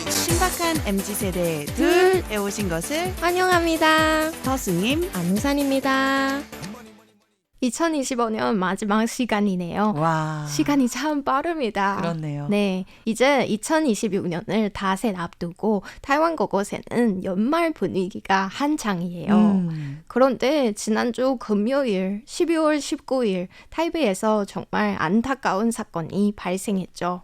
신박한 MZ세대 둘에 오신 것을 환영합니다. 서수님, 안우산입니다. 2025년 마지막 시간이네요. 와, 시간이 참 빠릅니다. 그렇네요. 네, 이제 2026년을 닷새 앞두고 타이완 곳곳에는 연말 분위기가 한창이에요. 그런데 지난주 금요일 12월 19일 타이베이에서 정말 안타까운 사건이 발생했죠.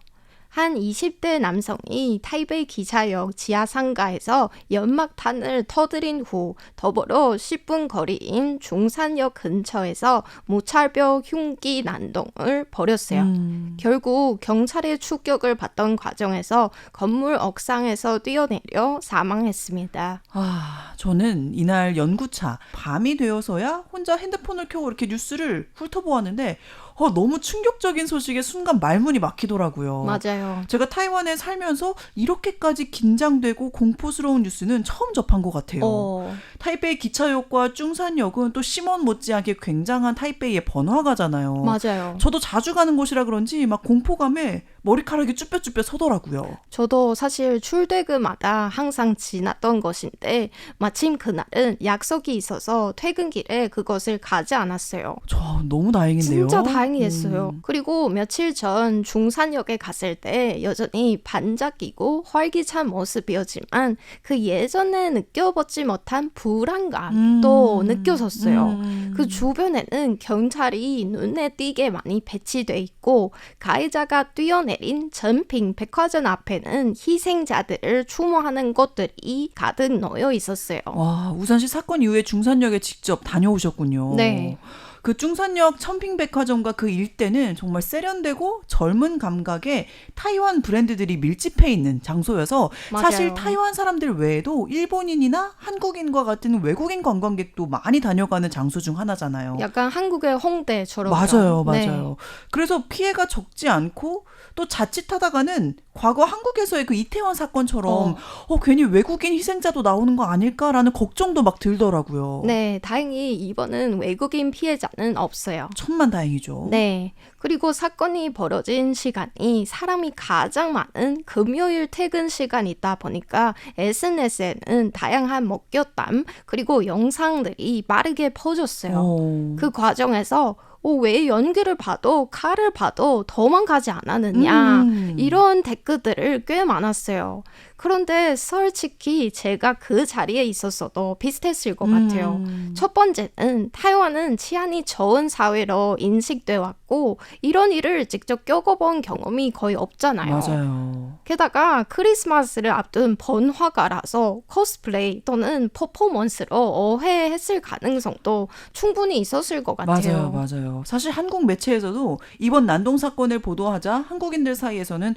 한 20대 남성이 타이베이 기차역 지하상가에서 연막탄을 터뜨린 후 더불어 10분 거리인 중산역 근처에서 무차별 흉기 난동을 벌였어요. 결국 경찰의 추격을 받던 과정에서 건물 옥상에서 뛰어내려 사망했습니다. 저는 이날 연구차 밤이 되어서야 혼자 핸드폰을 켜고 이렇게 뉴스를 훑어보았는데 너무 충격적인 소식에 순간 말문이 막히더라고요. 맞아요. 제가 타이완에 살면서 이렇게까지 긴장되고 공포스러운 뉴스는 처음 접한 것 같아요. 타이베이 기차역과 중산역은 또 시몬 못지않게 굉장한 타이베이의 번화가잖아요. 맞아요. 저도 자주 가는 곳이라 그런지 막 공포감에 머리카락이 쭈뼛쭈뼛 서더라고요. 저도 사실 출퇴근마다 항상 지났던 것인데 마침 그날은 약속이 있어서 퇴근길에 그것을 가지 않았어요. 저 너무 다행인데요. 진짜 다행이었어요. 그리고 며칠 전 중산역에 갔을 때 여전히 반짝이고 활기찬 모습이었지만 그 예전에 느껴보지 못한 불안감도 느껴졌어요. 그 주변에는 경찰이 눈에 띄게 많이 배치돼 있고 가해자가 뛰어내린 전핑 백화점 앞에는 희생자들을 추모하는 곳들이 가득 놓여 있었어요. 와, 우산 씨 사건 이후에 중산역에 직접 다녀오셨군요. 네. 그 중산역 천핑백화점과 그 일대는 정말 세련되고 젊은 감각의 타이완 브랜드들이 밀집해 있는 장소여서 맞아요. 사실 타이완 사람들 외에도 일본인이나 한국인과 같은 외국인 관광객도 많이 다녀가는 장소 중 하나잖아요. 약간 한국의 홍대처럼. 맞아요. 네. 그래서 피해가 적지 않고 또 자칫하다가는 과거 한국에서의 그 이태원 사건처럼 괜히 외국인 희생자도 나오는 거 아닐까라는 걱정도 막 들더라고요. 네, 다행히 이번은 외국인 피해자는 없어요. 천만다행이죠. 네, 그리고 사건이 벌어진 시간이 사람이 가장 많은 금요일 퇴근 시간이다 보니까 SNS에는 다양한 먹잇담 그리고 영상들이 빠르게 퍼졌어요. 그 과정에서 왜 연기를 봐도 칼을 봐도 도망가지 않았느냐 이런 댓글들을 꽤 많았어요. 그런데 솔직히 제가 그 자리에 있었어도 비슷했을 것 같아요. 첫 번째는 타이완은 치안이 좋은 사회로 인식돼 왔고 이런 일을 직접 겪어본 경험이 거의 없잖아요. 맞아요. 게다가 크리스마스를 앞둔 번화가라서 코스플레이 또는 퍼포먼스로 오해했을 가능성도 충분히 있었을 것 같아요. 맞아요. 사실 한국 매체에서도 이번 난동 사건을 보도하자 한국인들 사이에서는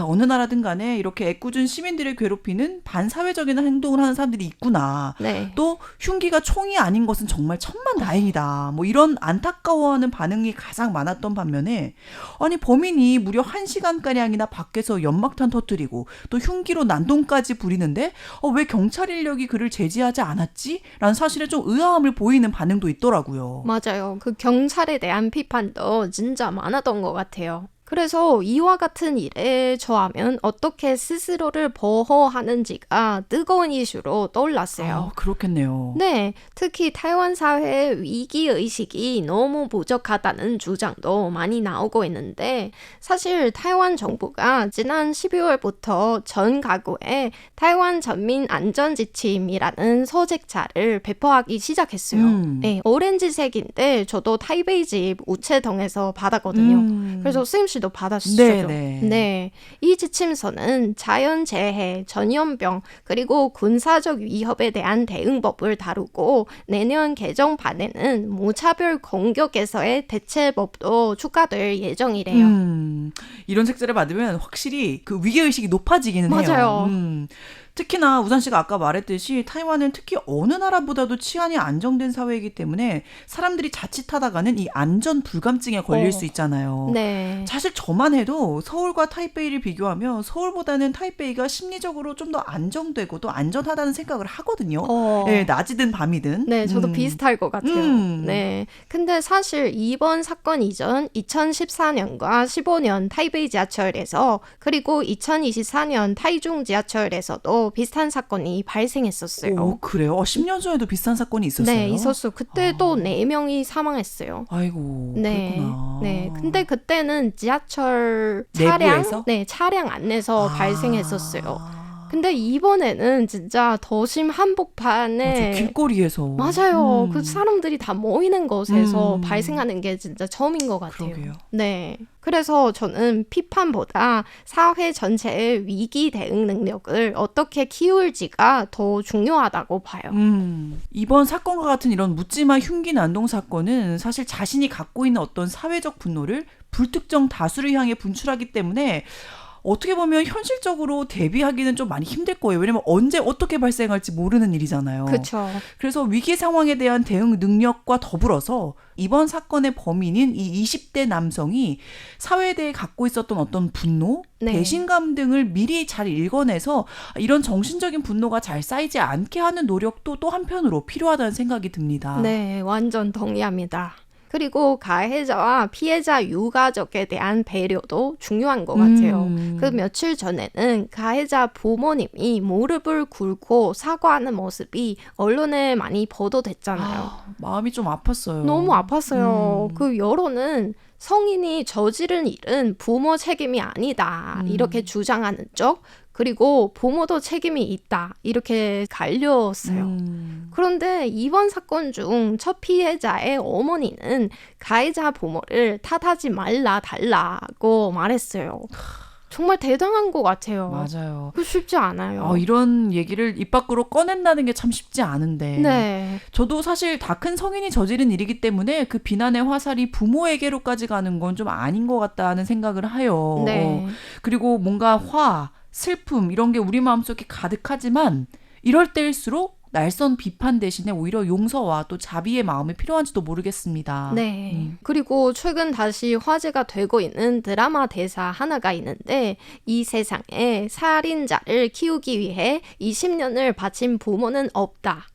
어느 나라든 간에 이렇게 애꿎은 시민들을 괴롭히는 반사회적인 행동을 하는 사람들이 있구나. 네. 또 흉기가 총이 아닌 것은 정말 천만다행이다. 뭐 이런 안타까워하는 반응이 가장 많았던 반면에 아니 범인이 무려 1시간가량이나 밖에서 연막탄 터뜨리고 또 흉기로 난동까지 부리는데 왜 경찰 인력이 그를 제지하지 않았지? 라는 사실에 좀 의아함을 보이는 반응도 있더라고요. 맞아요. 그 경찰에 대한 비판도 진짜 많았던 것 같아요. 그래서 이와 같은 일에 처하면 어떻게 스스로를 보호하는지가 뜨거운 이슈로 떠올랐어요. 그렇겠네요. 네, 특히 타이완 사회의 위기의식이 너무 부족하다는 주장도 많이 나오고 있는데 사실 타이완 정부가 지난 12월부터 전 가구에 타이완 전민 안전지침이라는 서책자를 배포하기 시작했어요. 네, 오렌지색인데 저도 타이베이집 우체통에서 받았거든요. 그래서 스님씨 도 받았죠. 네. 이 지침서는 자연재해, 전염병, 그리고 군사적 위협에 대한 대응법을 다루고 내년 개정판에는 무차별 공격에서의 대체법도 추가될 예정이래요. 이런 책자를 받으면 확실히 그 위기의식이 높아지기는 해요. 맞아요. 특히나 우산 씨가 아까 말했듯이 타이완은 특히 어느 나라보다도 치안이 안정된 사회이기 때문에 사람들이 자칫하다가는 이 안전 불감증에 걸릴 수 있잖아요. 네. 사실 저만 해도 서울과 타이베이를 비교하면 서울보다는 타이베이가 심리적으로 좀 더 안정되고 또 안전하다는 생각을 하거든요. 네, 낮이든 밤이든. 네, 저도 비슷할 것 같아요. 네. 근데 사실 이번 사건 이전 2014년과 15년 타이베이 지하철에서 그리고 2024년 타이중 지하철에서도 비슷한 사건이 발생했었어요. 오, 그래요? 10년 전에도 비슷한 사건이 있었어요? 네, 있었어요. 그때도 4명이 사망했어요. 아이고, 네. 그렇구나. 네. 근데 그때는 지하철 차량, 내부에서? 네, 차량 안에서 발생했었어요. 근데 이번에는 진짜 도심 한복판에 맞아, 길거리에서. 맞아요. 그 사람들이 다 모이는 곳에서 음. 발생하는 게 진짜 처음인 것 같아요. 그러게요. 네. 그래서 저는 비판보다 사회 전체의 위기 대응 능력을 어떻게 키울지가 더 중요하다고 봐요. 이번 사건과 같은 이런 묻지마 흉기 난동 사건은 사실 자신이 갖고 있는 어떤 사회적 분노를 불특정 다수를 향해 분출하기 때문에 어떻게 보면 현실적으로 대비하기는 좀 많이 힘들 거예요. 왜냐면 언제 어떻게 발생할지 모르는 일이잖아요. 그렇죠. 그래서 위기 상황에 대한 대응 능력과 더불어서 이번 사건의 범인인 이 20대 남성이 사회에 대해 갖고 있었던 어떤 분노, 네. 배신감 등을 미리 잘 읽어내서 이런 정신적인 분노가 잘 쌓이지 않게 하는 노력도 또 한편으로 필요하다는 생각이 듭니다. 네, 완전 동의합니다. 그리고 가해자와 피해자 유가족에 대한 배려도 중요한 것 같아요. 그 며칠 전에는 가해자 부모님이 무릎을 꿇고 사과하는 모습이 언론에 많이 보도됐잖아요. 마음이 좀 아팠어요. 너무 아팠어요. 그 여론은 성인이 저지른 일은 부모 책임이 아니다 이렇게 주장하는 쪽, 그리고 부모도 책임이 있다 이렇게 갈렸어요. 그런데 이번 사건 중 첫 피해자의 어머니는 가해자 부모를 탓하지 말라 달라고 말했어요. 정말 대단한 것 같아요. 맞아요. 그 쉽지 않아요. 이런 얘기를 입 밖으로 꺼낸다는 게 참 쉽지 않은데. 네. 저도 사실 다 큰 성인이 저지른 일이기 때문에 그 비난의 화살이 부모에게로까지 가는 건 좀 아닌 것 같다는 생각을 해요. 네. 그리고 뭔가 화, 슬픔 이런 게 우리 마음속에 가득하지만 이럴 때일수록 날선 비판 대신에 오히려 용서와 또 자비의 마음이 필요한지도 모르겠습니다. 네. 그리고 최근 다시 화제가 되고 있는 드라마 대사 하나가 있는데, 이 세상에 살인자를 키우기 위해 20년을 바친 부모는 없다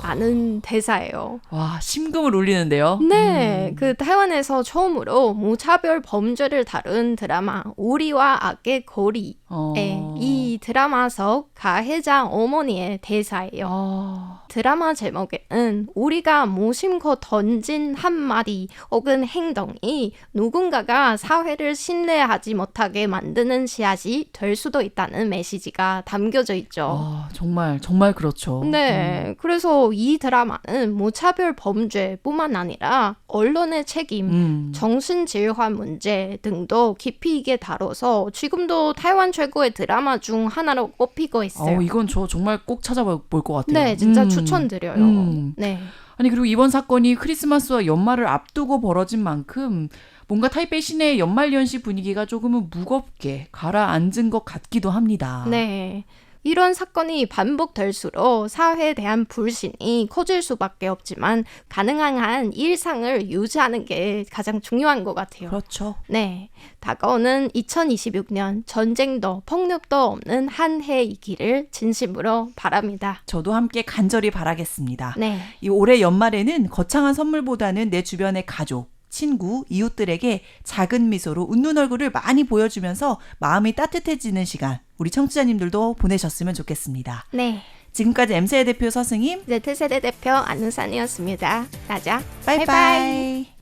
라는 대사예요. 와, 심금을 울리는데요. 네, 그 타이완에서 처음으로 무차별 범죄를 다룬 드라마 우리와 악의 거리. 이 드라마 속 가해자 어머니의 대사예요. 드라마 제목에는 우리가 무심코 던진 한마디 혹은 행동이 누군가가 사회를 신뢰하지 못하게 만드는 씨앗이 될 수도 있다는 메시지가 담겨져 있죠. 정말 그렇죠. 네, 그래서 이 드라마는 무차별 범죄뿐만 아니라 언론의 책임, 정신질환 문제 등도 깊이 있게 다뤄서 지금도 타이완 최고의 드라마 중 하나로 꼽히고 있어요. 이건 저 정말 꼭 찾아볼 것 같아요. 네, 진짜 추천드려요. 네. 아니, 그리고 이번 사건이 크리스마스와 연말을 앞두고 벌어진 만큼 뭔가 타이베이 시내의 연말 연시 분위기가 조금은 무겁게 가라앉은 것 같기도 합니다. 네. 이런 사건이 반복될수록 사회에 대한 불신이 커질 수밖에 없지만 가능한 한 일상을 유지하는 게 가장 중요한 것 같아요. 그렇죠. 네, 다가오는 2026년 전쟁도 폭력도 없는 한 해이기를 진심으로 바랍니다. 저도 함께 간절히 바라겠습니다. 네. 이 올해 연말에는 거창한 선물보다는 내 주변의 가족, 친구, 이웃들에게 작은 미소로 웃는 얼굴을 많이 보여주면서 마음이 따뜻해지는 시간 우리 청취자님들도 보내셨으면 좋겠습니다. 네. 지금까지 M세대 대표 서승임, Z세대 대표 안은산이었습니다. 나자 바이바이.